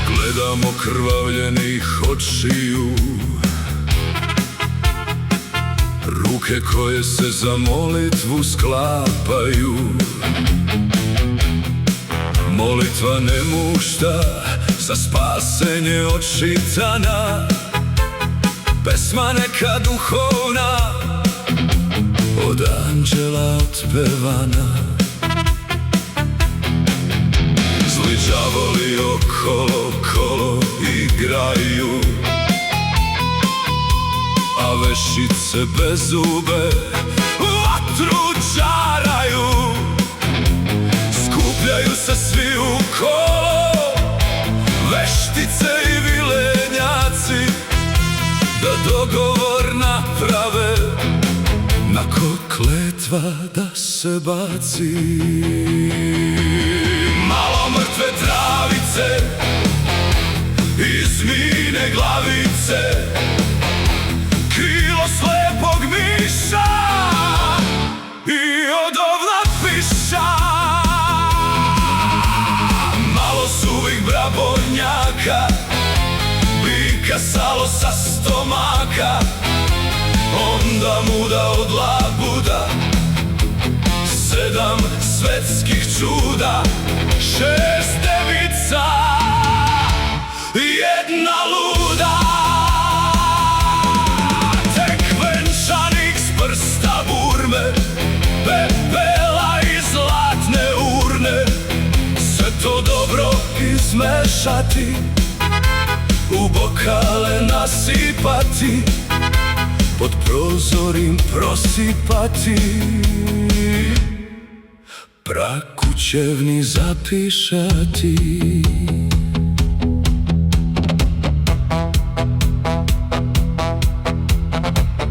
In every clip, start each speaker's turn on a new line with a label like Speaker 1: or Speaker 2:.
Speaker 1: Gledam okrvavljenih očiju, ruke koje se za molitvu sklapaju. Molitva ne mušta za spasenje od šitana, pesma neka duhovna od anđela otpevana. Zli đavoli okolo kolo igraju, a vešice bez zube vatru čaraju. Skupljaju se svi u kolo, veštice i vilenjaci, da dogovor naprave, nako kletva da se baci. Malo mrtve travice i zmijine glavice, krilo slepog miša i od ovna piša. Malo suvih brabonjaka, bika salo sa stomaka, onda muda od labuda, 7 svetskih čuda, 6 devica, 1 luda. Tek venčanik s prsta burme, pepela i zlatne urne, sve to dobro izmešati, u bokale nasipati, pod prozorim prosipati, prag kućevni zapišati.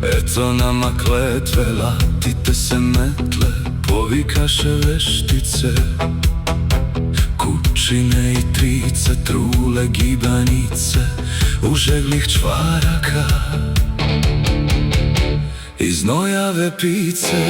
Speaker 1: Eto nama kletve, latite se metle, povikaše veštice, kučine i trice, trule gibanice, užeglih čvaraka, iz nojave pice.